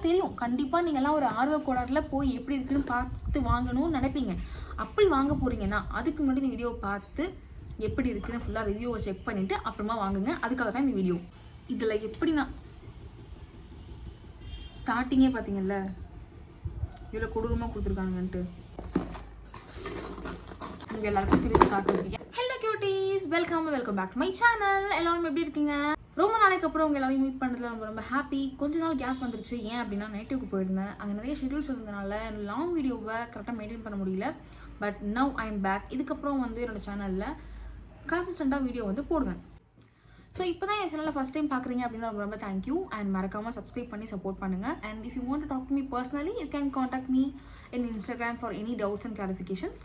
தெரியும். கண்டிப்பாக நீங்கள்லாம் ஒரு ஆர்வக்கோளாறில் போய் எப்படி இருக்குன்னு பார்த்து வாங்கணும்னு நினைப்பீங்க. அப்படி வாங்க போகிறீங்கன்னா அதுக்கு முன்னாடி இந்த வீடியோவை பார்த்து எப்படி இருக்குன்னு ஃபுல்லாக ரிவ்யூவை செக் பண்ணிவிட்டு அப்புறமா வாங்குங்க. அதுக்காக தான் இந்த வீடியோ. இதில் எப்படி நான் ஸ்டார்டிங்கே பார்த்தீங்கல்ல இவ்வளோ கொடூரமாக கொடுத்துருக்காங்கன்ட்டு உங்கள் எல்லாருக்கும் பிரித்து காட்டுறீங்க. Hello cuties, welcome back to my channel. எல்லாரும் எப்படி இருக்கீங்க? ரொம்ப நாளைக்கு அப்புறம் உங்கள் எல்லாரையும் மீட் பண்ணுறதுல ரொம்ப ஹாப்பி. கொஞ்ச நாள் கேப் வந்துருச்சு. ஏன் அப்படின்னா நேட்டிவ்க்கு போயிருந்தேன். அங்கே நிறைய ஷெட்யூல்ஸ் இருந்ததுனால லாங் வீடியோவை கரெக்டாக மெயின்டைன் பண்ண முடியல. But now I am back. இதுக்கப்புறம் என்னோடய சேனலில் கன்சிஸ்டண்ட்டாக வீடியோ போடுவேன். ஸோ இப்போ தான் என் சேனலில் ஃபஸ்ட் டைம் பார்க்குறீங்க அப்படின்னா ரொம்ப தேங்க்யூ. அண்ட் மறக்காமல் சப்ஸ்கிரைப் பண்ணி சப்போர்ட் பண்ணுங்கள். And if you want to talk to me personally you can contact me in Instagram for any doubts and clarifications.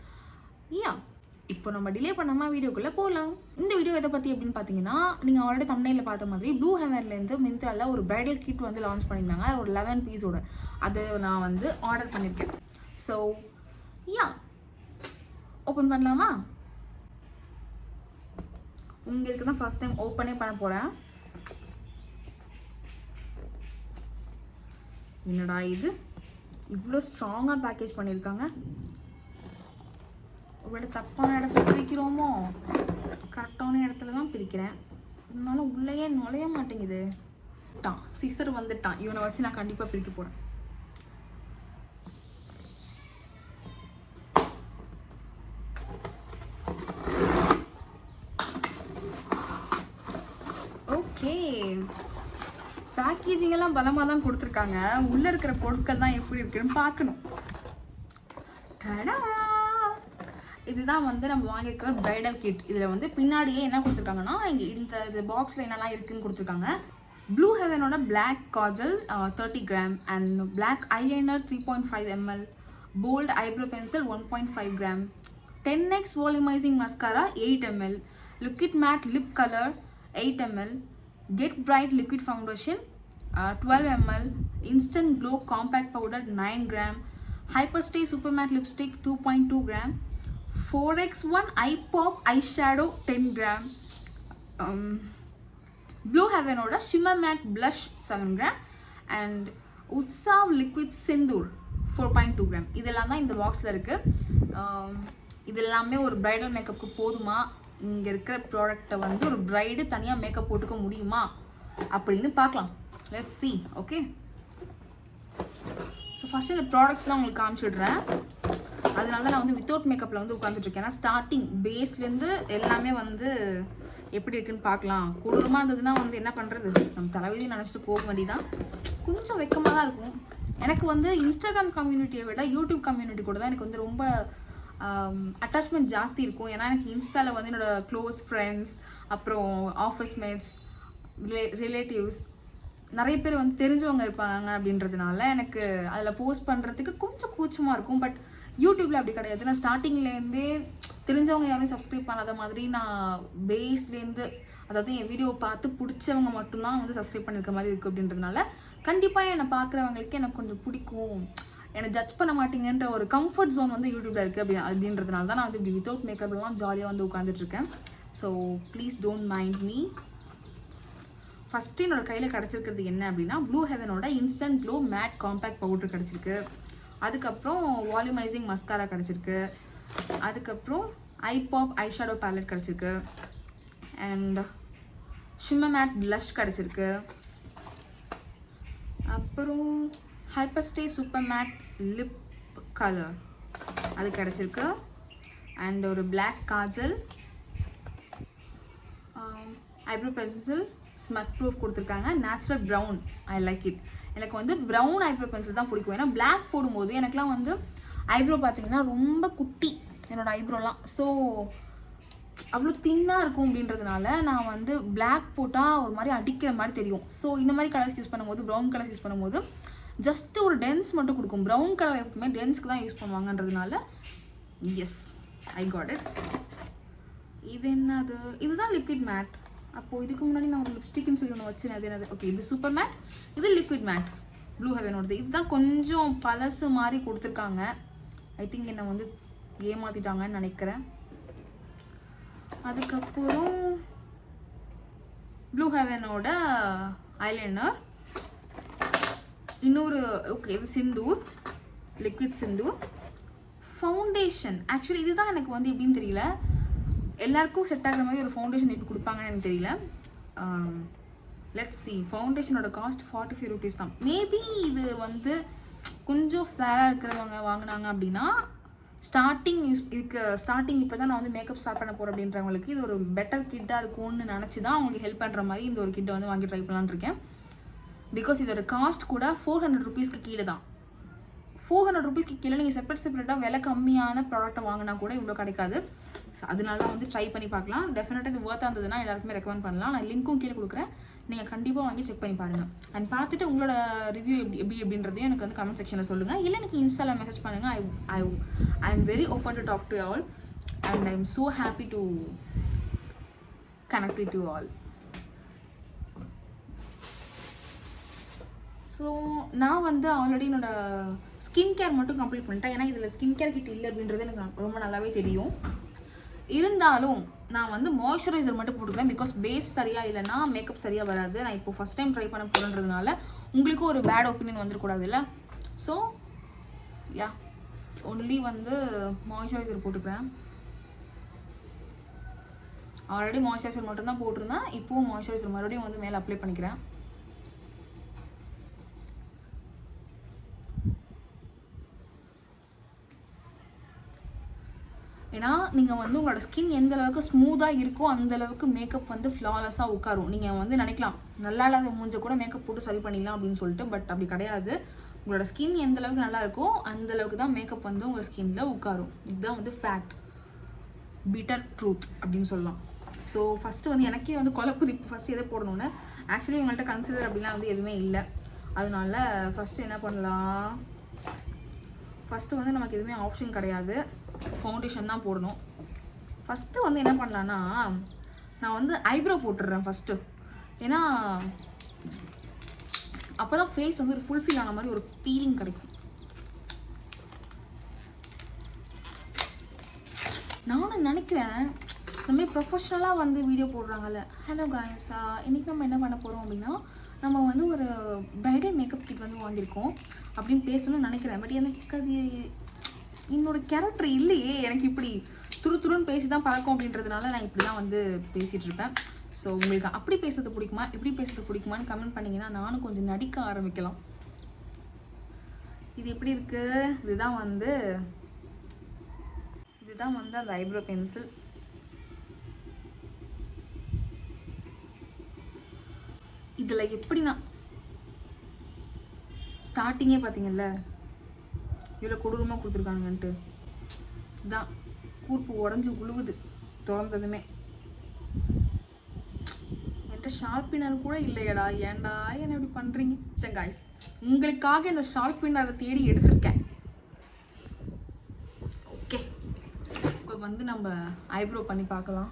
இப்போ நம்ம டிலே பண்ணாமல் வீடியோக்குள்ளே போகலாம். இந்த வீடியோ எதை பற்றி அப்படின்னு பார்த்தீங்கன்னா, நீங்கள் ஆல்ரெடி தம்ப்நெயிலில் பார்த்த மாதிரி ப்ளூ ஹெவன்லேருந்து மிந்த்ராவில் ஒரு பிரைடல் கிட் லான்ச் பண்ணியிருந்தாங்க, ஒரு 11 பீஸோட. அதை நான் ஆர்டர் பண்ணியிருக்கேன். ஸோ ஓப்பன் பண்ணலாமா? உங்களுக்கு தான் ஃபர்ஸ்ட் டைம் ஓப்பனே பண்ண போகிறேன். என்னடா இது இவ்வளோ ஸ்ட்ராங்காக பேக்கேஜ் பண்ணியிருக்காங்க. ஒரு தப்பான இடத்துல பிரிக்கிறோமோ? கரெக்டான இடத்துல தான் பிரிக்கிறேன். இருந்தாலும் உள்ளேயே நுழைய மாட்டேங்குது. சிசர் வந்துட்டான். இவனை வச்சு நான் கண்டிப்பாக பிரிக்க போகிறேன். ஓகே, பேக்கேஜிங் எல்லாம் பலமாக தான் கொடுத்துருக்காங்க. உள்ளே இருக்கிற பொருட்கள் தான் எப்படி இருக்குன்னு பார்க்கணும். இதுதான் நம்ம வாங்கியிருக்கிற பிரைடல் கிட். இதில் பின்னாடியே என்ன கொடுத்துருக்காங்கன்னா, இங்கே இந்த பாக்ஸில் என்னெல்லாம் இருக்குதுன்னு கொடுத்துருக்காங்க. ப்ளூ ஹெவனோட black kajal 30 gram and black eyeliner 3.5 ml, bold eyebrow pencil 1.5 gram, 10x volumising mascara 8 ml, liquid matte lip colour 8 ml, get bright liquid foundation 12 ml, instant glow compact powder 9 gram, hyperstay super matte lipstick 2.2 gram, 4x1 eye pop eyeshadow 10 gram, blue ஹெவனோட shimmer matte blush 7 gram and Utsav liquid sindoor 4.2 gram. இதெல்லாம் தான் இந்த பாக்ஸில் இருக்குது. இது எல்லாமே ஒரு bridal மேக்கப்புக்கு போதுமா? இங்கே இருக்கிற ப்ராடக்டை ஒரு ப்ரைடு தனியாக மேக்கப் போட்டுக்க முடியுமா அப்படின்னு பார்க்கலாம். Let's see. Okay, so first இந்த ப்ராடக்ட்ஸ்லாம் உங்களுக்கு காமிச்சிடுறேன். அதனால தான் நான் வித்தவுட் மேக்கப்பில் உட்காந்துட்ருக்கேன். ஏன்னா ஸ்டார்டிங் பேஸ்லேருந்து எல்லாமே எப்படி இருக்குன்னு பார்க்கலாம். கொடூரமாக இருந்ததுன்னா என்ன பண்ணுறது, நம்ம தலைவிதி நினச்சிட்டு போக வேண்டியதான். கொஞ்சம் வெக்கமாக தான் இருக்கும். எனக்கு இன்ஸ்டாகிராம் கம்யூனிட்டியை விட யூடியூப் கம்யூனிட்டி கூட தான் எனக்கு ரொம்ப அட்டாச்மெண்ட் ஜாஸ்தி இருக்கும். ஏன்னா எனக்கு இன்ஸ்டாவில் என்னோடய க்ளோஸ் ஃப்ரெண்ட்ஸ், அப்புறம் ஆஃபீஸ் மேட்ஸ், ரிலேட்டிவ்ஸ் நிறைய பேர் தெரிஞ்சவங்க இருப்பாங்க. அப்படின்றதுனால எனக்கு அதில் போஸ்ட் பண்ணுறதுக்கு கொஞ்சம் கூச்சமாக இருக்கும். பட் யூடியூப்பில் அப்படி கிடையாது. நான் ஸ்டார்டிங்லேருந்தே தெரிஞ்சவங்க யாரும் சப்ஸ்கிரைப் பண்ணாத மாதிரி நான் பேஸ்லேருந்து, அதாவது என் வீடியோ பார்த்து பிடிச்சவங்க மட்டும்தான் சப்ஸ்கிரைப் பண்ணியிருக்க மாதிரி இருக்குது. அப்படின்றதுனால கண்டிப்பாக என்னை பார்க்குறவங்களுக்கு எனக்கு கொஞ்சம் பிடிக்கும், என்னை ஜட்ஜ் பண்ண மாட்டீங்கன்ற ஒரு கம்ஃபர்ட் ஜோன் யூடியூப்பில் இருக்குது. அப்படின்றதுனால தான் நான் இப்படி வித்தவுட் மேக்கப்லாம் ஜாலியாக உட்காந்துட்ருக்கேன். So please don't mind me. First என்னோடய கையில் கிடச்சிருக்கிறது என்ன அப்படின்னா, ப்ளூ ஹெவனோட instant glow matte compact powder கிடச்சிருக்கு. அதுக்கப்புறம் வால்யூமைசிங் மஸ்காரா கிடச்சிருக்கு. அதுக்கப்புறம் ஐபாப் ஐஷேடோ பேலட் கிடச்சிருக்கு. அண்ட் ஷிம்மர் மேட் ப்ளஷ் கிடச்சிருக்கு. அப்புறம் hyperstay super matte lip colour அது கிடச்சிருக்கு. அண்ட் ஒரு black kajal, eyebrow pencil smudge proof கொடுத்துருக்காங்க. Natural brown, I like it. எனக்கு ப்ரௌன் ஐப்ரோ பென்சில் தான் பிடிக்கும். ஏன்னா பிளாக் போடும்போது எனக்குலாம் ஐப்ரோ பார்த்தீங்கன்னா ரொம்ப குட்டி என்னோடய ஐப்ரோலாம். ஸோ அவ்வளோ தின்னாக இருக்கும். அப்படின்றதுனால நான் பிளாக் போட்டால் ஒரு மாதிரி அடிக்கிற மாதிரி தெரியும். ஸோ இந்த மாதிரி கலர்ஸ் யூஸ் பண்ணும்போது, ப்ரௌன் கலர்ஸ் யூஸ் பண்ணும்போது ஜஸ்ட்டு ஒரு டென்ஸ் மட்டும் கொடுக்கும். ப்ரௌன் கலர் எப்பவுமே டென்ஸ்க்கு தான் யூஸ் பண்ணுவாங்கன்றதுனால எஸ், ஐ காட் இட். இது என்னது? இதுதான் லிக்விட் மேட். அப்போது இதுக்கு முன்னாடி நான் ஒரு லிப்ஸ்டிக்னு சொல்லி ஒன்று வச்சுருந்தேன். அது என்னது? ஓகே, இது சூப்பர் மேட், இது லிக்விட் மேட் ப்ளூ ஹெவனோடது. இதுதான் கொஞ்சம் பழசு மாதிரி கொடுத்துருக்காங்க. ஐ திங்க் என்னை ஏமாற்றிட்டாங்கன்னு நினைக்கிறேன். அதுக்கப்புறம் ப்ளூ ஹெவனோட ஐலைனர், இன்னொரு ஓகே, இது Sindoor, liquid Sindoor. Foundation actually இதுதான் எனக்கு வந்து எப்படின்னு தெரியல, எல்லாருக்கும் செட் ஆகிற மாதிரி ஒரு ஃபவுண்டேஷன் எப்படி கொடுப்பாங்கன்னு எனக்கு தெரியல. Let's see. ஃபவுண்டேஷனோட காஸ்ட் 45 rupees தான். மேபி இது வந்து கொஞ்சம் ஃபேராக இருக்கிறவங்க வாங்கினாங்க அப்படின்னா, ஸ்டார்டிங் இப்போ தான் நான் வந்து மேக்கப் ஸ்டார்ட் பண்ண போகிறேன் அப்படின்றவங்களுக்கு இது ஒரு பெட்டர் கிட்டாக இருக்கும்னு நினச்சி தான் அவங்களுக்கு ஹெல்ப் பண்ணுற மாதிரி இந்த ஒரு கிட்டை வந்து வாங்கி ட்ரை பண்ணலான்னு இருக்கேன். பிகாஸ் இதோட காஸ்ட் கூட 400 rupeesக்கு கீழே தான். 400 rupeesக்கு கீழே நீங்கள் செப்பரேட்டாக விலை கம்மியான ப்ராடக்ட்டை வாங்கினா கூட இவ்வளோ கிடைக்காது. ஸோ அதனால வந்து ட்ரை பண்ணி பார்க்கலாம். டெஃபினட்டாக இது ஒர்த்தாக இருந்ததுன்னா எல்லாருக்குமே ரெக்கமெண்ட் பண்ணலாம். நான் லிங்க்கும் கீழே கொடுக்குறேன், நீங்கள் கண்டிப்பாக வாங்கி செக் பண்ணி பாருங்கள். அண்ட் பார்த்துட்டு உங்களோட ரிவ்யூ எப்படி அப்படின்றதையும் எனக்கு வந்து கமெண்ட் செக்ஷனில் சொல்லுங்கள். இல்லை எனக்கு இன்ஸ்டாவில் மெசேஜ் பண்ணுங்கள். I am very open to talk to all and I am so happy to connect with you all. So நான் வந்து ஆல்ரெடி என்னோடய ஸ்கின் கேர் மட்டும் கம்ப்ளீட் பண்ணிட்டேன். ஏன்னா இதில் ஸ்கின் கேர் கிட் இல்லை அப்படின்றது எனக்கு ரொம்ப நல்லாவே தெரியும். இருந்தாலும் நான் வந்து மாய்ஸ்சரைசர் மட்டும் போட்டுக்கிறேன். பிகாஸ் பேஸ் சரியாக இல்லைன்னா மேக்கப் சரியாக வராது. நான் இப்போ ஃபஸ்ட் டைம் ட்ரை பண்ண போகிறேன்றதுனால உங்களுக்கும் ஒரு பேட் ஒப்பீனியன் வந்துடக்கூடாது இல்லை. ஸோ யா, ஒன்லி வந்து மாய்ஸ்சரைசர் போட்டுக்கிறேன். ஆல்ரெடி மாய்ஸ்சரைசர் மட்டும்தான் போட்டிருந்தேன். இப்போவும் மாய்ஸ்சரைசர் மறுபடியும் வந்து மேலே அப்ளை பண்ணிக்கிறேன். ஏன்னா நீங்கள் வந்து உங்களோட ஸ்கின் எந்த அளவுக்கு ஸ்மூத்தாக இருக்கோ அந்த அளவுக்கு மேக்கப் வந்து ஃப்ளாலெஸ்ஸாக உட்காரும். நீங்கள் வந்து நினைக்கலாம் நல்லா இல்லாத மூஞ்ச கூட மேக்கப் போட்டு சரி பண்ணிடலாம் அப்படின்னு சொல்லிட்டு, பட் அப்படி கிடையாது. உங்களோட ஸ்கின் எந்த அளவுக்கு நல்லா இருக்கோ அந்த அளவுக்கு தான் மேக்கப் வந்து உங்கள் ஸ்கின்ல உட்காரும். இதுதான் வந்து ஃபேக்ட், பிட்டர் ட்ரூத் அப்படின்னு சொல்லலாம். ஸோ ஃபஸ்ட்டு வந்து எனக்கே வந்து குழப்புது இப்போ ஃபஸ்ட்டு எதை போடணும்னு. ஆக்சுவலி உங்கள்கிட்ட கன்சிடர் அப்படிலாம் வந்து எதுவுமே இல்லை. அதனால ஃபஸ்ட்டு என்ன பண்ணலாம், ஃபஸ்ட்டு வந்து நமக்கு எதுவுமே ஆப்ஷன் கிடையாது, ஃபவுண்டேஷன் தான் போடணும். ஃபஸ்ட்டு வந்து என்ன பண்ணலான்னா, நான் வந்து ஐப்ரோ போட்டுடுறேன் ஃபஸ்ட்டு. ஏன்னா அப்போ தான் ஃபேஸ் வந்து ஒரு ஃபுல்ஃபில் ஆன மாதிரி ஒரு ஃபீலிங் கிடைக்கும். நானும் நினைக்கிறேன் இந்த மாதிரி ப்ரொஃபஷ்னலாக வந்து வீடியோ போடுறாங்கல்ல. ஹலோ காய்ஸா, இன்றைக்கி நம்ம என்ன பண்ண போகிறோம் அப்படின்னா, நம்ம வந்து ஒரு ப்ரைடல் மேக்கப் கிட் வந்து வாங்கியிருக்கோம் அப்படின்னு பேசணும்னு நினைக்கிறேன். பட் எனக்கு அது என்னோடய கேரக்டர் இல்லையே. எனக்கு இப்படி துருன்னு பேசி தான் பழக்கம் அப்படின்றதுனால நான் இப்படி தான் வந்து பேசிகிட்டு இருப்பேன். ஸோ உங்களுக்கு அப்படி பேசுறது பிடிக்குமா, இப்படி பேசுறது பிடிக்குமான்னு கமெண்ட் பண்ணிங்கன்னா நானும் கொஞ்சம் நடிக்க ஆரம்பிக்கலாம். இது எப்படி இருக்குது, இதுதான் வந்து அந்த ஐப்ரோ பென்சில். இதில் எப்படி நான் ஸ்டார்டிங்கே பார்த்தீங்கல்ல இவ்வளோ கொடூரமாக கொடுத்துருக்கானுங்கன்ட்டு, இதுதான் கூர்ப்பு உடஞ்சி உழுவுது திறந்ததுமே. என்கிட்ட ஷார்ப்பினர் கூட இல்லையடா, ஏன்டா என்ன இப்படி பண்ணுறீங்க? சரி காய்ஸ், உங்களுக்காக இந்த ஷார்ப்பினரை தேடி எடுத்திருக்கேன். ஓகே, இப்போ வந்து நம்ம ஐப்ரோ பண்ணி பார்க்கலாம்.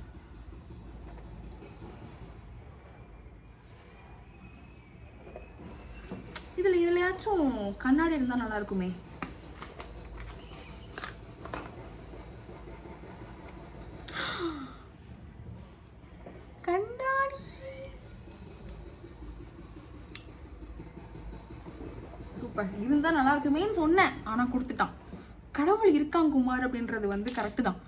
இதில் எதுலையாச்சும் கண்ணாடி இருந்தால் நல்லா இருக்குமே. கண்ணாடி சூப்பர், இருந்தால் நல்லா இருக்குமேன்னு சொன்னேன். ஆனால் கொடுத்துட்டான். கடவுள் இருக்காங்க குமார் அப்படின்றது வந்து கரெக்டு தான்.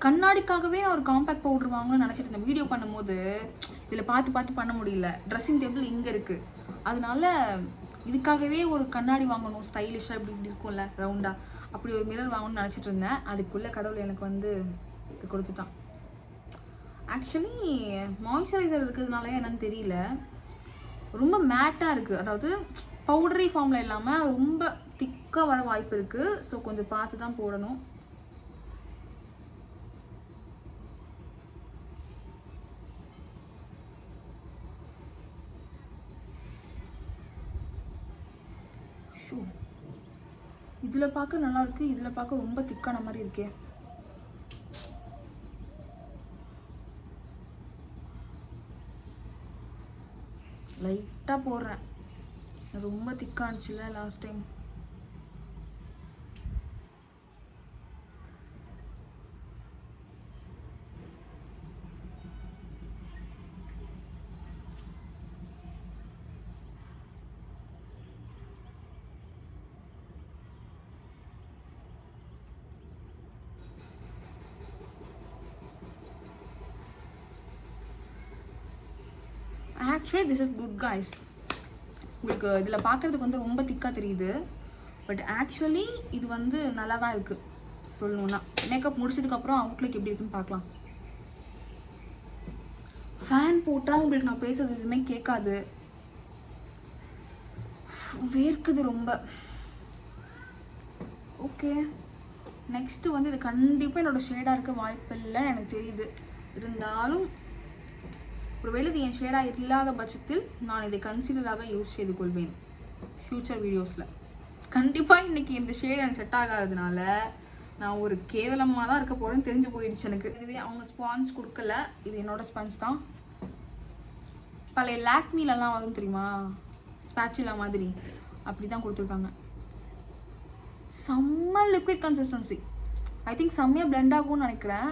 கண்ணாடிக்காகவே நான் ஒரு காம்பேக்ட் பவுடர் வாங்கணும்னு நினச்சிட்டு இருந்தேன். வீடியோ பண்ணும்போது இதில் பார்த்து பண்ண முடியல. ட்ரெஸ்ஸிங் டேபிள் இங்கே இருக்குது, அதனால இதுக்காகவே ஒரு கண்ணாடி வாங்கணும், ஸ்டைலிஷாக இப்படி இருக்கும்ல ரவுண்டாக, அப்படி ஒரு மிரர் வாங்கணும்னு நினச்சிட்டு இருந்தேன். அதுக்குள்ளே கடவுள் எனக்கு வந்து இது கொடுத்துட்டான். ஆக்சுவலி மாய்ஸ்சரைசர் இருக்கிறதுனால என்னன்னு தெரியல, ரொம்ப மேட்டாக இருக்குது. அதாவது பவுடரி ஃபார்மில் இல்லாமல் ரொம்ப திக்காக வர வாய்ப்பு இருக்குது. ஸோ கொஞ்சம் பார்த்து தான் போடணும். இதில் பார்க்க நல்லா இருக்கு, இதில் பார்க்க ரொம்ப திக்கான மாதிரி இருக்கே. லைட்டாக போடுறேன், ரொம்ப திக்கானுச்சுல last time. Actually this is good guys. உங்களுக்கு இதில் பார்க்குறதுக்கு வந்து ரொம்ப திக்காக தெரியுது, பட் ஆக்சுவலி இது வந்து நல்லா தான் இருக்குது சொல்லணுன்னா. மேக்கப் முடிச்சதுக்கப்புறம் அவுட்லுக் எப்படி இருக்குன்னு பார்க்கலாம். ஃபேன் போட்டால் உங்களுக்கு நான் பேசுறது எதுவுமே கேட்காது, வேர்க்குது ரொம்ப. ஓகே, நெக்ஸ்ட்டு வந்து இது கண்டிப்பாக என்னோடய ஷேடாக இருக்க வாய்ப்பு இல்லைன்னு எனக்கு தெரியுது. இருந்தாலும் ஒருவேளை இது என் ஷேடாக இல்லாத பட்சத்தில் நான் இதை கன்சீலராக யூஸ் செய்து கொள்வேன் ஃப்யூச்சர் வீடியோஸில். கண்டிப்பாக இன்றைக்கி இந்த ஷேட் எனக்கு செட் ஆகாததுனால நான் ஒரு கேவலமாக தான் இருக்க போகிறேன்னு தெரிஞ்சு போயிடுச்சு எனக்கு. இதுவே அவங்க ஸ்பான்ஸ் கொடுக்கல, இது என்னோடய ஸ்பான்ஸ் தான். பழைய லாக்மீலெல்லாம் வரும் தெரியுமா, ஸ்பேச்சுலா மாதிரி, அப்படி தான் கொடுத்துருக்காங்க. செம்ம லிக்விட் கன்சிஸ்டன்சி. ஐ திங்க் செம்மையாக பிளெண்ட் ஆகும்னு நினைக்கிறேன்.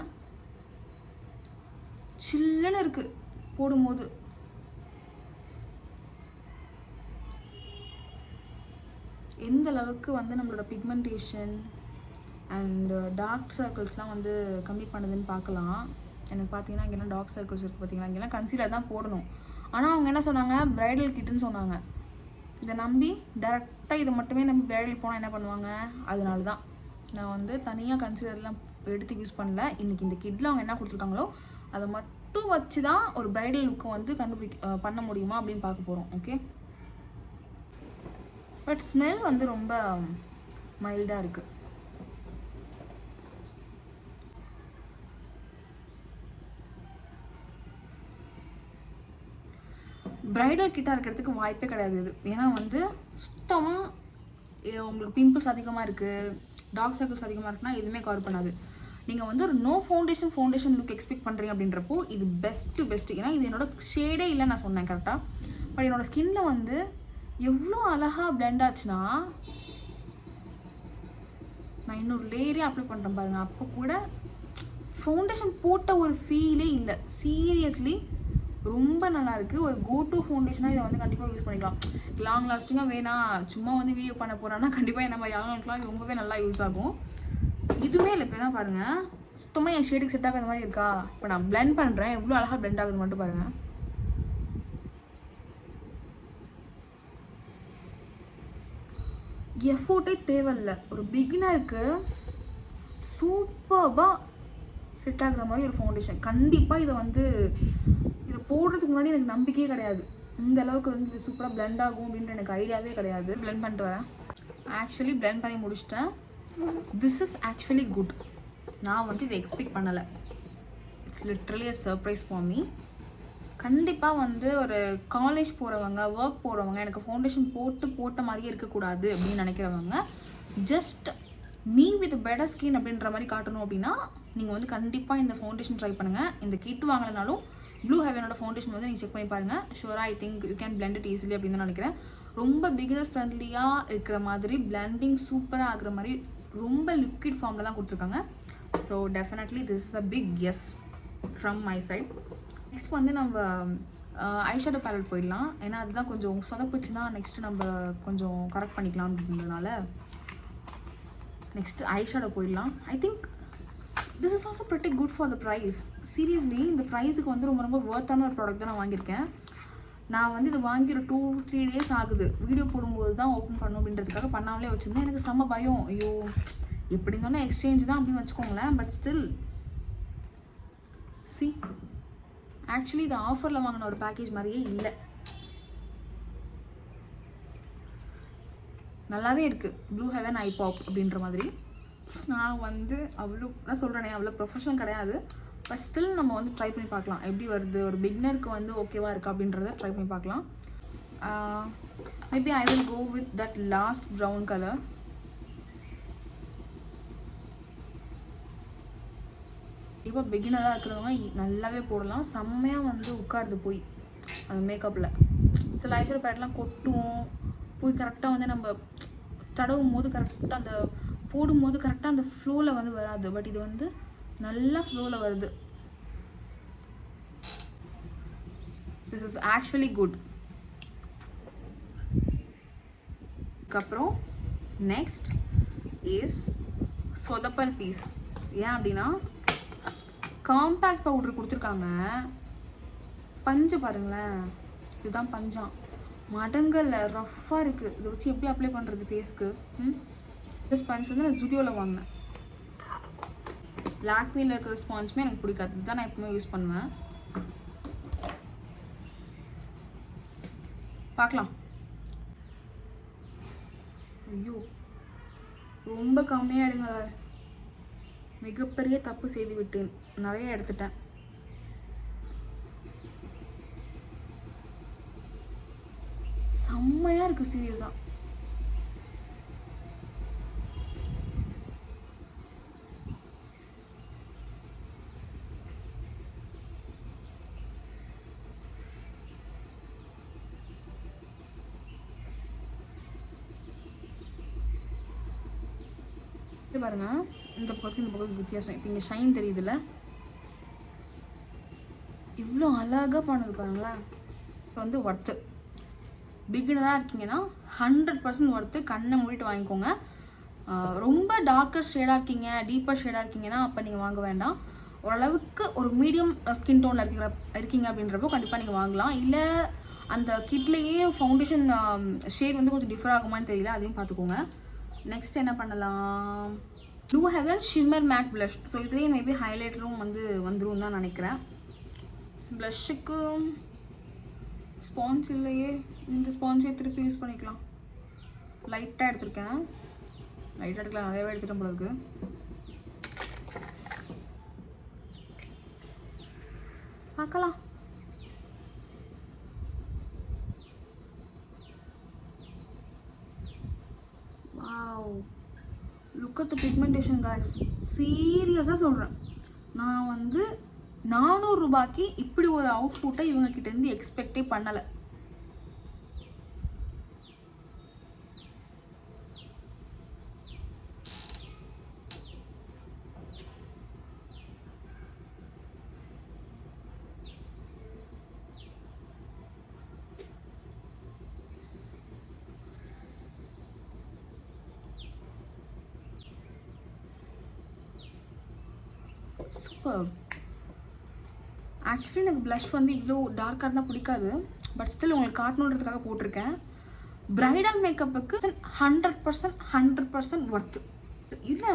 சில்லுன்னு இருக்குது போடும்போது. எந்த அளவுக்கு வந்து நம்மளோட பிக்மெண்டேஷன் அண்ட் டார்க் சர்க்கிள்ஸ்லாம் வந்து கம்மி பண்ணுதுன்னு பார்க்கலாம். எனக்கு பார்த்தீங்கன்னா இங்கெல்லாம் டார்க் சர்க்கிள்ஸ் இருக்குது பார்த்தீங்களா, இங்கெல்லாம் கன்சீலர் தான் போடணும். ஆனால் அவங்க என்ன சொன்னாங்க, ப்ரைடல் கிட்டுன்னு சொன்னாங்க. இதை நம்பி டேரெக்டாக இதை மட்டுமே நம்பி ப்ரைடல் போனால் என்ன பண்ணுவாங்க, அதனால தான் நான் வந்து தனியாக கன்சீலர்லாம் எடுத்து யூஸ் பண்ணல. இன்றைக்கி இந்த கிட்டில் அவங்க என்ன கொடுத்துருக்காங்களோ அதை மட்டும் வச்சு தான் ஒரு ப்ரைடல் லுக்கை வந்து பண்ண முடியுமா அப்படின்னு பார்க்க போகிறோம். ஓகே, பட் ஸ்மெல் வந்து ரொம்ப மைல்டாக இருக்குது. ப்ரைடல் கிட்டாக இருக்கிறதுக்கு வாய்ப்பே கிடையாது இது. ஏன்னா வந்து சுத்தமாக உங்களுக்கு பிம்பிள்ஸ் அதிகமாக இருக்குது, டார்க் சர்க்கிள்ஸ் அதிகமாக இருக்குன்னா எதுவுமே கவர் பண்ணாது. நீங்கள் வந்து ஒரு நோ ஃபவுண்டேஷன் லுக் எக்ஸ்பெக்ட் பண்ணுறீங்க அப்படின்றப்போ இது பெஸ்ட்டு. ஏன்னா இது என்னோட ஷேடே இல்லை நான் சொன்னேன் கரெக்டாக. பட் என்னோடய ஸ்கின்னில் வந்து எவ்வளோ அழகாக பிளெண்ட் ஆச்சுன்னா, நான் இன்னொரு லேயரே அப்ளை பண்ணுறேன் பாருங்கள், அப்போ கூட ஃபவுண்டேஷன் போட்ட ஒரு ஃபீலே இல்லை. சீரியஸ்லி ரொம்ப நல்லா இருக்குது. ஒரு கோ டு ஃபவுண்டேஷனாக இதை வந்து கண்டிப்பாக யூஸ் பண்ணிக்கலாம். லாங் லாஸ்டிங்காக வேணாம், சும்மா வந்து வீடியோ பண்ண போகிறோன்னா கண்டிப்பாக என்ன மாதிரி ஆகலாம் ரொம்பவே நல்லா யூஸ் ஆகும். இதுவுமே இல்லை. இப்போ என்ன பாருங்கள், சுத்தமாக என் ஷேடுக்கு செட் ஆகாத மாதிரி இருக்கா. இப்போ நான் பிளெண்ட் பண்ணுறேன், எவ்வளோ அழகாக பிளெண்ட் ஆகுது மட்டும் பாருங்கள். எஃபோர்ட்டே தேவையில்லை. ஒரு பிகினருக்கு சூப்பராக செட் ஆகுற மாதிரி ஒரு ஃபவுண்டேஷன். கண்டிப்பாக இதை போடுறதுக்கு முன்னாடி எனக்கு நம்பிக்கையே கிடையாது, இந்த அளவுக்கு வந்து இது சூப்பராக பிளெண்ட் ஆகும் அப்படின்ற எனக்கு ஐடியாவே கிடையாது. பிளெண்ட் பண்ணிட்டு வரேன். ஆக்சுவலி பிளெண்ட் பண்ணி முடிச்சிட்டேன். This is actually good. நான் வந்து இதை எக்ஸ்பெக்ட் பண்ணலை. It's literally a surprise for me. கண்டிப்பாக வந்து ஒரு காலேஜ் போகிறவங்க, ஒர்க் போகிறவங்க, எனக்கு ஃபவுண்டேஷன் போட்ட மாதிரியே இருக்கக்கூடாது அப்படின்னு நினைக்கிறவங்க, just me with better skin அப்படின்ற மாதிரி காட்டணும் அப்படின்னா நீங்கள் வந்து கண்டிப்பாக இந்த ஃபவுண்டேஷன் ட்ரை பண்ணுங்கள். இந்த கிட் வாங்கலைனாலும் ப்ளூ ஹெவனோட ஃபவுண்டேஷன் வந்து நீங்கள் செக் பண்ணி பாருங்கள். ஷூராக I think you can blend it easily அப்படின்னு தான் நினைக்கிறேன். ரொம்ப பிகினர் ஃப்ரெண்ட்லியாக இருக்கிற மாதிரி, பிளெண்டிங் சூப்பராக ஆகுற மாதிரி ரொம்ப லிக்விட் ஃபார்மில் தான் கொடுத்துருக்காங்க. So definitely this is a big yes from my side. Next வந்து நம்ம ஐஷேடோ பேலட் போயிடலாம். ஏன்னா அதுதான் கொஞ்சம் சொதப்புச்சுன்னா நெக்ஸ்ட்டு நம்ம கொஞ்சம் கரெக்ட் பண்ணிக்கலாம் அப்படின்றதுனால நெக்ஸ்ட் ஐஷேடோ போயிடலாம். I think this is also pretty good for the price. Seriously இந்த ப்ரைஸுக்கு வந்து ரொம்ப ரொம்ப ஒர்த்தான ஒரு ப்ராடக்ட் தான் நான் வாங்கியிருக்கேன். நான் வந்து இது வாங்கி ஒரு 2-3 days ஆகுது. வீடியோ போடும்போது தான் ஓப்பன் பண்ணணும் அப்படின்றதுக்காக பண்ணாமலே வச்சுருந்தேன். எனக்கு செம்ம பயம், ஐயோ எப்படி இருந்தாலும் எக்ஸ்சேஞ்ச் தான் அப்படின்னு வச்சுக்கோங்களேன். பட் ஸ்டில் சி, ஆக்சுவலி இது ஆஃபரில் வாங்கின ஒரு பேக்கேஜ் மாதிரியே இல்லை, நல்லாவே இருக்குது. ப்ளூ ஹெவன் ஐ பாப் அப்படின்ற மாதிரி. நான் வந்து அவ்வளோ நான் சொல்கிறேனே, அவ்வளோ ப்ரொஃபஷனல் கிடையாது. பட் ஸ்டில் நம்ம வந்து ட்ரை பண்ணி பார்க்கலாம் எப்படி வருது, ஒரு பிகினருக்கு வந்து ஓகேவா இருக்கா அப்படின்றத ட்ரை பண்ணி பார்க்கலாம். Maybe I will go with that last brown colour. இப்போ பிகினராக இருக்கிறவங்க நல்லாவே போடலாம். செம்மையாக வந்து உட்காருது போய் அந்த மேக்கப்பில். சில ஐஷேடோ பேலட்லாம் கொட்டும் போய் கரெக்டாக வந்து நம்ம தடவும் போது கரெக்டாக அந்த போடும்போது கரெக்டாக அந்த ஃப்ளோவில் வந்து வராது. பட் இது வந்து நல்லா ஃப்ளோவில் வருது. This is actually good. அதுக்கப்புறம் நெக்ஸ்ட் இஸ் சொதப்பல் பீஸ். ஏன் அப்படின்னா காம்பேக்ட் பவுடர் கொடுத்துருக்காங்க. பஞ்சு பாருங்களேன், இதுதான் பஞ்சாம். மடங்கல் ரஃப்பாக இருக்குது. இதை வச்சு எப்படி அப்ளை பண்ணுறது ஃபேஸ்க்கு? இந்த ஸ்பாஞ்ச் வந்து நான் ஜுடியோவில் வாங்கினேன். லாக்மீல இருக்கிற ஸ்பாஞ்சுமே எனக்கு பிடிக்காது. இதுதான் நான் எப்பவுமே யூஸ் பண்ணுவேன். பார்க்கலாம். ஐயோ ரொம்ப கம்மியாக எடுங்க. மிகப்பெரிய தப்பு செய்து விட்டேன். நிறைய எடுத்துட்டேன். செம்மையாக இருக்குது சீரியஸாக. இது பாருங்க, இந்த பக்கத்துக்கு வித்தியாசம். இப்போ இங்கே ஷைன் தெரியுதுல்ல, இவ்வளோ அழகாக பண்ணது பாருங்களேன். இப்போ வந்து ஒர்த்து. பிகினராக இருக்கீங்கன்னா 100% ஒர்த்து. கண்ணை மூடிட்டு வாங்கிக்கோங்க. ரொம்ப டார்க்கர் ஷேடாக இருக்கீங்க, டீப்பர் ஷேடாக இருக்கீங்கன்னா அப்போ நீங்கள் வாங்க வேண்டாம். ஓரளவுக்கு ஒரு மீடியம் ஸ்கின் டோனில் இருக்கீங்க அப்படின்றப்போ கண்டிப்பாக நீங்கள் வாங்கலாம். இல்லை அந்த கிட்லேயே ஃபவுண்டேஷன் ஷேட் வந்து கொஞ்சம் டிஃபர் ஆகுமான்னு தெரியல, அதையும் பார்த்துக்கோங்க. நெக்ஸ்ட் என்ன பண்ணலாம்? Blue heaven shimmer matte blush. So இதுலேயே மேபி ஹைலைட்டரும் வந்து வந்துடும் தான் நினைக்கிறேன். ப்ளஷ்ஷுக்கு ஸ்பான்ஸ் இல்லையே, இந்த ஸ்பான்ஸே திருப்பி யூஸ் பண்ணிக்கலாம். லைட்டாக எடுத்திருக்கேன். லைட்டாக எடுக்கலாம், நிறையவே எடுத்துகிட்டேன் போல இருக்கு. பார்க்கலாம். Wow, look at the pigmentation guys. சீரியஸாக சொல்கிறேன், நான் வந்து 400 ரூபாய்க்கு இப்படி ஒரு அவுட்புட்டை இவங்க கிட்டேருந்து எக்ஸ்பெக்டே பண்ணலை. சூப்பர். ஆக்சுவலி எனக்கு ப்ளஷ் வந்து இவ்வளோ டார்க்காக இருந்தால் பிடிக்காது, பட் ஸ்டில் உங்களுக்கு காட்டணுன்றதுக்காக போட்டிருக்கேன். ப்ரைடல் மேக்கப்புக்கு 100% ஒர்த்து. இல்லை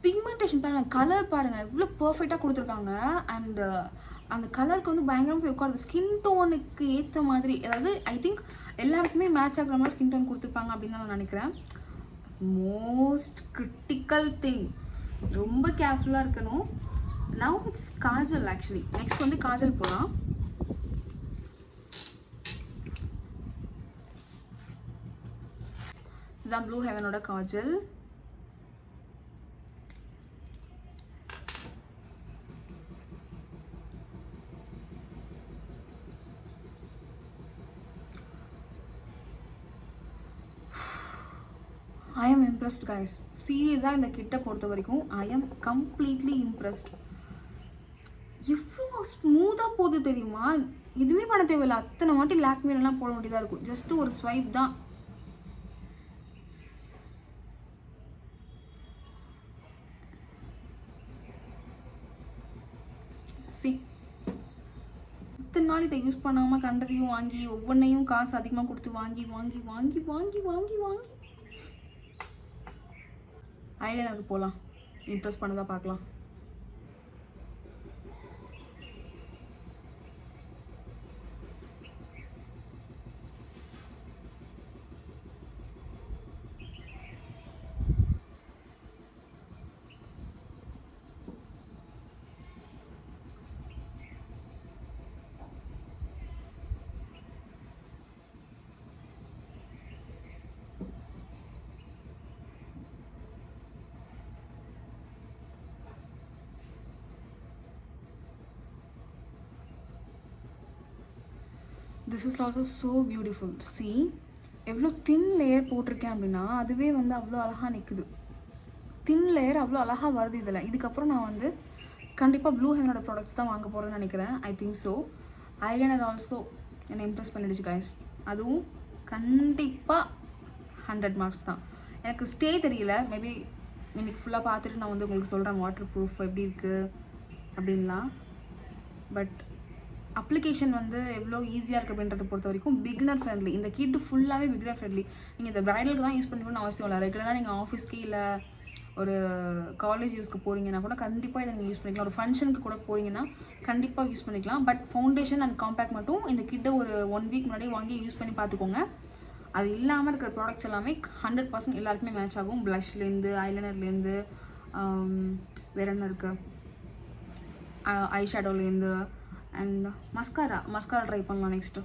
பிக்மெண்டேஷன் பாருங்கள், கலர் பாருங்கள் எவ்வளோ பர்ஃபெக்டாக கொடுத்துருக்காங்க. அண்ட் அந்த கலருக்கு வந்து பயங்கரமாக போய் உட்காருது. ஸ்கின் டோனுக்கு ஏற்ற மாதிரி, அதாவது ஐ திங்க் எல்லாருக்குமே மேட்ச் ஆகிற மாதிரி ஸ்கின் டோன் கொடுத்துருப்பாங்க அப்படின்னு நான் நினைக்கிறேன். மோஸ்ட் கிரிட்டிக்கல் திங், ரொம்ப கேர்ஃபுல்லாக இருக்கணும். Now it's kajal. Actually next வந்து காஜல் போகலாம். இதுதான் ப்ளூ ஹெவனோட kajal. I am impressed guys. சீரியஸாக இந்த கிட்ட பொறுத்த வரைக்கும் I am completely impressed. எவ்வளோ ஸ்மூத்தாக போகுது தெரியுமா? எதுவுமே பண்ண தேவையில்லை. அத்தனை வாட்டி லாக்மீலாம் போட வேண்டியதாக இருக்கும். ஜஸ்ட் ஒரு ஸ்வைப் தான். இத்தனை நாள் இதை யூஸ் பண்ணாமல் கண்டதையும் வாங்கி ஒவ்வொன்றையும் காசு அதிகமாக கொடுத்து வாங்கி வாங்கி வாங்கி வாங்கி வாங்கி வாங்கி ஐலைனருக்கு போகலாம். இம்ப்ரெஸ் பண்ணதா பார்க்கலாம். This is also so beautiful. C எவ்வளோ தின் லேயர் போட்டிருக்கேன் அப்படின்னா அதுவே வந்து அவ்வளோ அழகாக நிற்குது. தின் லேயர் அவ்வளோ அழகாக வருது இதில். இதுக்கப்புறம் நான் வந்து கண்டிப்பாக ப்ளூ ஹெவனோட ப்ராடக்ட்ஸ் தான் வாங்க போகிறேன்னு நினைக்கிறேன். I think so. Eyeliner also என்னை இம்ப்ரெஸ் பண்ணிடுச்சு கைஸ். அதுவும் கண்டிப்பாக 100 மார்க்ஸ் தான். எனக்கு ஸ்டே தெரியல, மேபி இன்னைக்கு ஃபுல்லாக பார்த்துட்டு நான் வந்து உங்களுக்கு சொல்கிறேன் வாட்டர் ப்ரூஃப் எப்படி இருக்குது அப்படின்லாம். பட் அப்ளிகேஷன் வந்து எவ்வளோ ஈஸியாக இருக்குது அப்படின்றத பொறுத்த வரைக்கும் பிகினர் ஃப்ரெண்ட்லி. இந்த கிட் ஃபுல்லாகவே பிகினர் ஃப்ரெண்ட்லி. நீங்கள் இந்த ப்ரைடலுக்கு தான் யூஸ் பண்ணிக்கணும்னு அவசியம் இல்லை. ரெகுலராக நீங்கள் ஆஃபீஸ்க்கு இல்லை ஒரு காலேஜ் யூஸ்க்கு போகிறீங்கன்னா கூட கண்டிப்பாக இதை நீங்கள் யூஸ் பண்ணிக்கலாம். ஒரு ஃபங்க்ஷனுக்கு கூட போகிறீங்கன்னா கண்டிப்பாக யூஸ் பண்ணிக்கலாம். பட் ஃபவுண்டேஷன் அண்ட் காம்பேக்ட் மட்டும் இந்த கிட்டை ஒரு 1 வீக் முன்னாடி வாங்கி யூஸ் பண்ணி பார்த்துக்கோங்க. அது இல்லாமல் இருக்கிற ப்ராடக்ட்ஸ் எல்லாமே 100% எல்லாருக்குமே மேட்ச் ஆகும். ப்ளஷ்லேருந்து ஐலைனர்லேருந்து வேறு என்ன இருக்குது, ஐ ஷேடோலேருந்து அண்ட் மஸ்காரா ட்ரை பண்ணலாம் நெக்ஸ்ட்டு.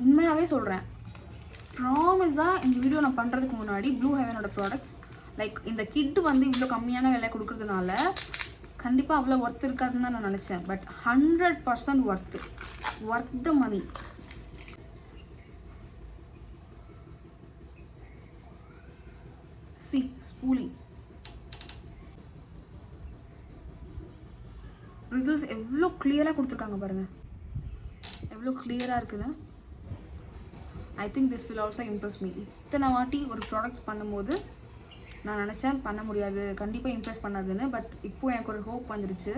உண்மையாகவே சொல்கிறேன், ப்ராமிஸ் தான். இந்த வீடியோ நான் பண்ணுறதுக்கு முன்னாடி ப்ளூ ஹெவனோட ப்ராடக்ட்ஸ் லைக் இந்த கிட்டு வந்து இவ்வளோ கம்மியான விலை கொடுக்குறதுனால கண்டிப்பாக அவ்வளோ ஒர்த் இருக்காதுன்னு தான் நான் நினச்சேன். But 100% worth the money. ஸ்பூலிங் ரிசல்ட்ஸ் எவ்வளோ கிளியராக கொடுத்துருக்காங்க பாருங்கள், எவ்வளோ கிளியராக இருக்குன்னு. I think this will also impress me. இத்தனை வாட்டி ஒரு ப்ராடக்ட்ஸ் பண்ணும்போது நான் நினச்சேன் பண்ண முடியாது, கண்டிப்பாக இம்ப்ரெஸ் பண்ணாதுன்னு. பட் இப்போது எனக்கு ஒரு ஹோப் வந்துடுச்சு.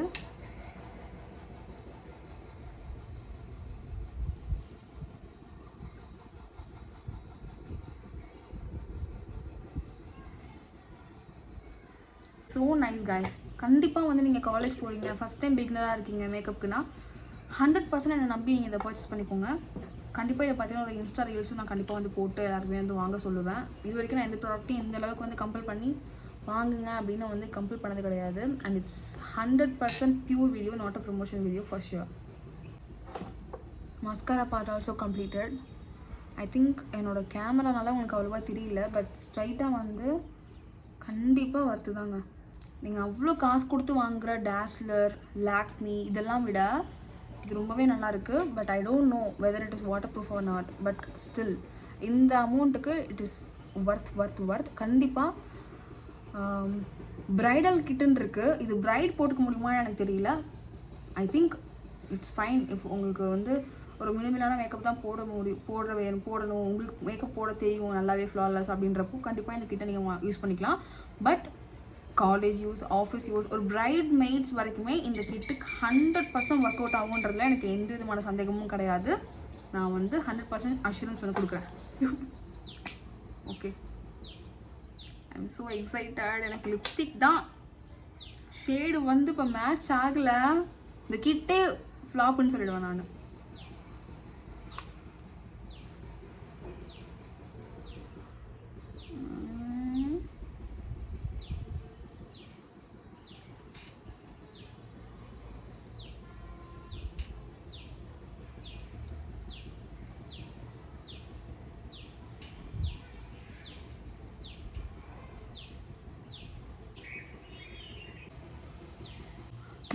So nice guys. கண்டிப்பாக வந்து நீங்கள் காலேஜ் போகிறீங்க, ஃபஸ்ட் டைம் பிகினராக இருக்கீங்க மேக்கப்புக்குன்னா 100% என்னை நம்பி நீங்கள் இதை பர்ச்சேஸ் பண்ணிக்கோங்க. கண்டிப்பாக இதை பார்த்தீங்கன்னா ஒரு இன்ஸ்டா ரீல்ஸும் நான் கண்டிப்பாக வந்து போட்டு எல்லாருமே வந்து வாங்க சொல்லுவேன். இது வரைக்கும் நான் எந்த ப்ராடக்ட்டையும் இந்த அளவுக்கு வந்து கம்பல் பண்ணி வாங்குங்க அப்படின்னு வந்து கம்பல் பண்ணது கிடையாது. And it's 100% pure video, not a promotion video for sure. Mascara part also completed. I think என்னோடய கேமரானால உங்களுக்கு அவ்வளோவா தெரியல, பட் ஸ்ட்ரைட்டாக வந்து கண்டிப்பாக வர்த்து தாங்க. நீங்கள் அவ்வளோ காசு கொடுத்து வாங்குகிற டேஸ்லர், லாக்மி இதெல்லாம் விட இது ரொம்பவே நல்லாயிருக்கு. But I don't know whether it is water proof or not. But still இந்த அமௌண்ட்டுக்கு இட் இஸ் ஒர்த். கண்டிப்பாக ப்ரைடல் கிட்டுன்னு இருக்குது. இது ப்ரைட் போட்டுக்க முடியுமான்னு எனக்கு தெரியல. I think it's fine. If உங்களுக்கு வந்து ஒரு மினிமலான மேக்கப் தான் போடணும், உங்களுக்கு மேக்கப் போட தெரியும் நல்லாவே ஃப்ளாலெஸ் அப்படின்றப்போ கண்டிப்பாக இந்த கிட்ட நீங்கள் யூஸ் பண்ணிக்கலாம். But college use, office use, ஒரு பிரைட் மெய்ட்ஸ் வரைக்குமே இந்த கிட்டுக்கு 100% ஒர்க் அவுட் ஆகுன்றதுல எனக்கு எந்த விதமான சந்தேகமும் கிடையாது. நான் வந்து 100% அஷூரன்ஸ் வந்து கொடுக்குறேன். Okay, I am so excited. எனக்கு லிப்ஸ்டிக் தான் ஷேடு வந்து இப்போ மேட்ச் ஆகலை. இந்த கிட்டே ஃப்ளாப்புன்னு சொல்லிடுவேன் நான்.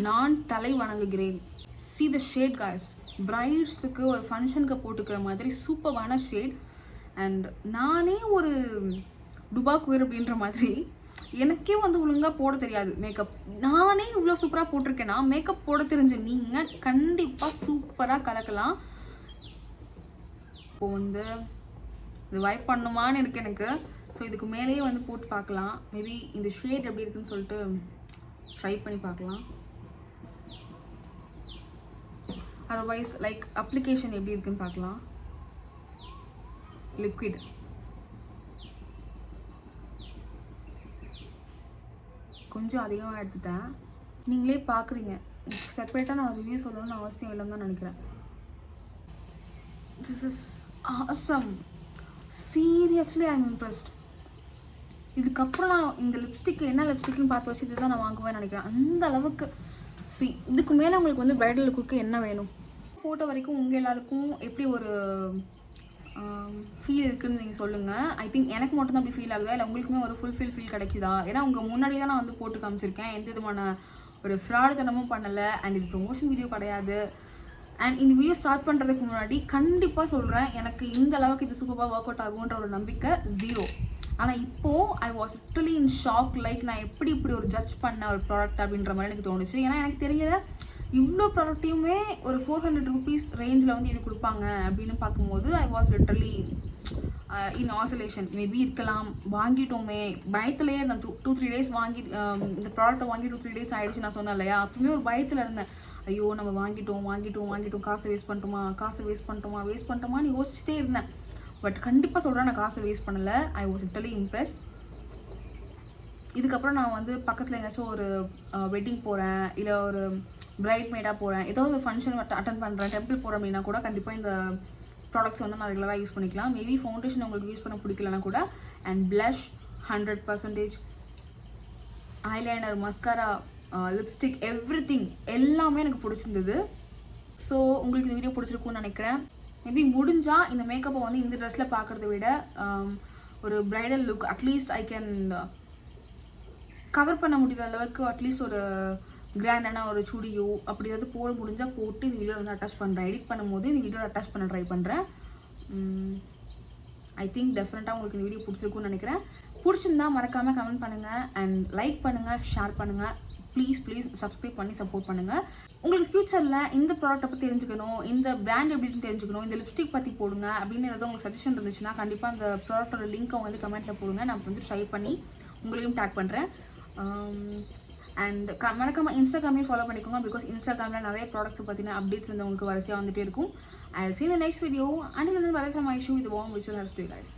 நான் தலை வணங்குகிறேன். see the shade guys. பிரைட்ஸுக்கு ஒரு ஃபங்க்ஷனுக்கு போட்டுக்கிற மாதிரி சூப்பரான ஷேட். அண்ட் நானே ஒரு டுபா குயர் அப்படின்ற மாதிரி எனக்கே வந்து ஒழுங்காக போட தெரியாது மேக்கப். நானே இவ்வளோ சூப்பராக போட்டிருக்கேன்னா மேக்கப் போட தெரிஞ்ச நீங்கள் கண்டிப்பாக சூப்பராக கலக்கலாம். இப்போ வந்து இது வைப் பண்ணுமான்னு இருக்கு எனக்கு. ஸோ இதுக்கு மேலேயே வந்து போட்டு பார்க்கலாம். மேபி இந்த ஷேட் எப்படி இருக்குன்னு சொல்லிட்டு ட்ரை பண்ணி பார்க்கலாம். அதர்வைஸ் லைக் அப்ளிகேஷன் எப்படி இருக்குன்னு பார்க்கலாம். லிக்விட் கொஞ்சம் அதிகமாக எடுத்துட்டேன். நீங்களே பார்க்குறீங்க. செப்பரேட்டாக நான் ரிவ்யூ சொல்லணும்னு அவசியம் இல்லைன்னு தான் நினைக்கிறேன். This is awesome. Seriously I am impressed. இதுக்கப்புறம் நான் இந்த லிப்ஸ்டிக் என்ன லிப்ஸ்டிக்னு பார்த்து வச்சு இதுதான் நான் வாங்குவேன்னு நினைக்கிறேன். அந்த அளவுக்கு இதுக்கு மேலே உங்களுக்கு வந்து பிரைடல் லுக்கு என்ன வேணும்? போட்ட வரைக்கும் உங்கள் எல்லாருக்கும் எப்படி ஒரு ஃபீல் இருக்குதுன்னு நீங்கள் சொல்லுங்கள். ஐ திங்க் எனக்கு மட்டும் தான் அப்படி ஃபீல் ஆகுதா இல்லை உங்களுக்குமே ஒரு ஃபீல் கிடைக்குதா? ஏன்னா உங்கள் முன்னாடி தான் நான் வந்து போட்டு காமிச்சிருக்கேன். எந்த விதமான ஒரு ஃப்ராடுத்தனமும் பண்ணலை. அண்ட் இது ப்ரொமோஷன் வீடியோ கிடையாது. அண்ட் இந்த வீடியோ ஸ்டார்ட் பண்ணுறதுக்கு முன்னாடி கண்டிப்பாக சொல்கிறேன், எனக்கு இந்த அளவுக்கு இது சூப்பராக ஒர்க் அவுட் ஆகுன்ற ஒரு நம்பிக்கை 0. ஆனால் இப்போது I was literally in shock. Like நான் எப்படி இப்படி ஒரு ஜட்ஜ் பண்ண ஒரு ப்ராடக்ட் அப்படின்ற மாதிரி எனக்கு தோணுச்சு. ஏன்னா எனக்கு தெரியல இவ்வளோ ப்ராடக்ட்டையுமே ஒரு 400 ருபீஸ் ரேஞ்சில் வந்து எனக்கு கொடுப்பாங்க அப்படின்னு பார்க்கும்போது I was literally in ஆசோலேஷன். Maybe இருக்கலாம், வாங்கிட்டோமே பயத்துலேயே நான் 2-3 டேஸ் வாங்கி இந்த ப்ராடக்ட்டை வாங்கி 2-3 டேஸ் ஆகிடுச்சு நான் சொன்னேன் இல்லையா, அப்பவுமே ஒரு பயத்தில் இருந்தேன். ஐயோ நம்ம வாங்கிட்டோம் காசை வேஸ்ட் பண்ணிட்டோமான்னு யோசிச்சுட்டே இருந்தேன். பட் கண்டிப்பாக சொல்கிறேன், நான் காசை வேஸ்ட் பண்ணலை. I was literally impressed. இதுக்கப்புறம் நான் வந்து பக்கத்தில் எங்கேயாச்சும் ஒரு வெட்டிங் போகிறேன், இல்லை ஒரு பிரைட் மேடாக போகிறேன், ஏதோ ஒரு ஃபங்க்ஷன் அட்டன் பண்ணுறேன், டெம்பிள் போகிறேன் அப்படின்னா கூட கண்டிப்பாக இந்த ப்ராடக்ட்ஸ் வந்து நான் ரெகுலராக யூஸ் பண்ணிக்கலாம். மேபி ஃபவுண்டேஷன் உங்களுக்கு யூஸ் பண்ண பிடிக்கலனா கூட. And plus 100%, eyeliner, mascara, lipstick, everything எல்லாமே எனக்கு பிடிச்சிருந்தது. ஸோ உங்களுக்கு இந்த வீடியோ பிடிச்சிருக்கும்னு நினைக்கிறேன். மேபி முடிஞ்சால் இந்த மேக்கப்பை வந்து இந்த ட்ரெஸ்ஸில் பார்க்குறத விட ஒரு bridal look at least I can cover பண்ண முடிகிற அளவுக்கு அட்லீஸ்ட் ஒரு கிராண்டான ஒரு சுடியோ அப்படி ஏதாவது போட முடிஞ்சால் போட்டு இந்த வீடியோ வந்து அட்டாச் பண்ணுறேன். எடிட் பண்ணும்போது இந்த வீடியோ அட்டாச் பண்ண ட்ரை பண்ணுறேன். ஐ திங்க் டெஃபினட்டாக உங்களுக்கு இந்த வீடியோ பிடிச்சிருக்குன்னு நினைக்கிறேன். பிடிச்சிருந்தா மறக்காமல் கமெண்ட் பண்ணுங்கள் அண்ட் லைக் பண்ணுங்கள், ஷேர் பண்ணுங்கள். ப்ளீஸ் சப்ஸ்கிரைப் பண்ணி சப்போர்ட் பண்ணுங்கள். உங்களுக்கு ஃப்யூச்சரில் இந்த ப்ராடக்ட்டை பற்றி தெரிஞ்சுக்கணும், இந்த பிராண்ட் எப்படின்னு தெரிஞ்சுக்கணும், இந்த லிப்ஸ்டிக் பற்றி போடுங்க அப்படின்னு ஏதாவது உங்களுக்கு சஜஷன் இருந்துச்சுன்னா கண்டிப்பாக அந்த ப்ராடக்ட்டோட லிங்க்கை வந்து கமெண்ட்டில் போடுங்க. நான் வந்து ட்ரை பண்ணி உங்களையும் டேக் பண்ணுறேன். அண்ட் மறக்காமல் இன்ஸ்டாகிராமையும் ஃபாலோ பண்ணிக்கோங்க. பிகாஸ் இன்ஸ்டாகிராமில் நிறைய ப்ராடக்ட்ஸ் பற்றின அப்டேட்ஸ் வந்து உங்களுக்கு வரிசையாக வந்துகிட்டே இருக்கும். I will see you in the next video. Until then, bye from Aishu with the warm visual has to you guys.